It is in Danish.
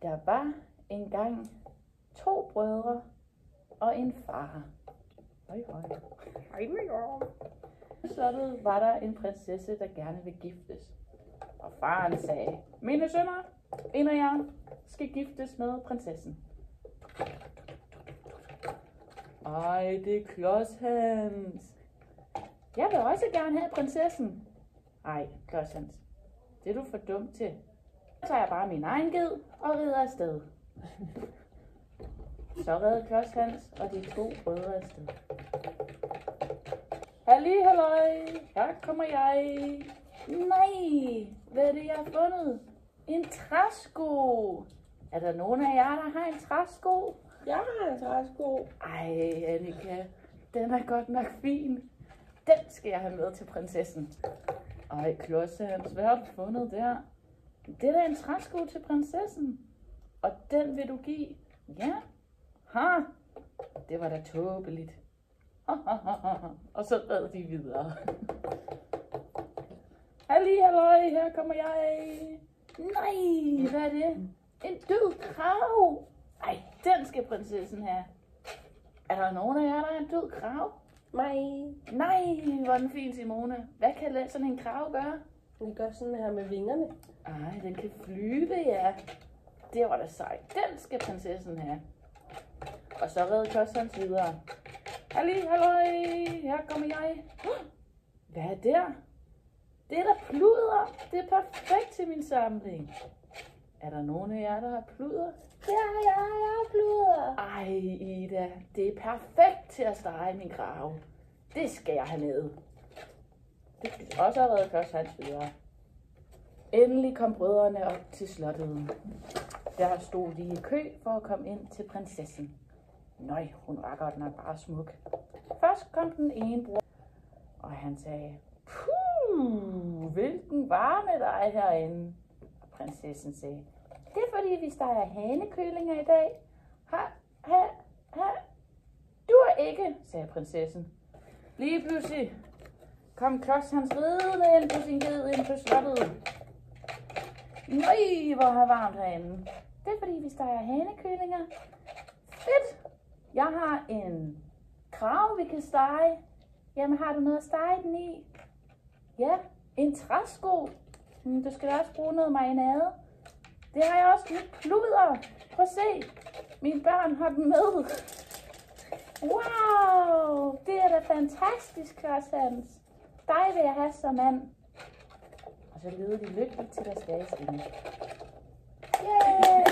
Der var engang 2 brødre og en far. Hej, hej. Hej med jer. Så var der en prinsesse, der gerne vil giftes. Og faren sagde, mine sønner, en af jer skal giftes med prinsessen. Ej, det er Klods Hans. Jeg vil også gerne have prinsessen. Ej, Klods Hans, det er du for dum til. Så tager jeg bare min egen ged og rider afsted. Så redde Klods Hans og de 2 brødre afsted. Halli, halløj, her kommer jeg. Nej, hvad er det, jeg har fundet? En træsko. Er der nogen af jer, der har en træsko? Jeg har en træsko. Ej, Annika, den er godt nok fin. Den skal jeg have med til prinsessen. Ej, Klods Hans, hvad har du fundet der? Det er da en træsko til prinsessen. Og den vil du give? Ja. Ha, det var da tåbeligt. Og så red de videre. Halli, halløj, her kommer jeg. Nej, hvad er det? En død krav. Ej, den skal prinsessen have. Er der nogen af jer, der er en død krav? Nej, hvor er den fin, Simone. Hvad kan sådan en krav gøre? Den gør sådan her med vingerne. Ej, den kan flyve, ja. Det var da sejt. Den skal prinsessen have. Og så redde Klods Hans videre. Halli, halløj, her kommer jeg. Hvad er der? Det er der pluder. Det er perfekt til min samling. Er der nogen af jer, der har pluder? Ja, jeg har pluder. Ej, Ida, det er perfekt til at stege min krave. Det skal jeg have med. Og så redde Klods Hans videre. Endelig kom brødrene op til slottet. Der stod de i kø for at komme ind til prinsessen. Nøj, hun var godt nok bare smuk. Først kom den ene bror, og han sagde, puh, hvilken varme der er herinde. Og prinsessen sagde, det er fordi vi steger hanekølinger i dag. Du er ikke, sagde prinsessen. Lige pludselig kom Klods Hans ridende ind på sin ged ind på slottet. Nøj, hvor er varmt herinde. Det er fordi vi steger hanekølinger. Fedt! Jeg har en krav, vi kan stege. Jamen, har du noget at stege den i? Ja, en træsko. Du skal da også bruge noget marinade. Det har jeg også lidt pluder. Prøv at se. Mine børn har dem med. Wow, det er da fantastisk, Klods Hans. Dig vil jeg have som mand. Og så levede de lykkeligt til deres dages ende. Yay!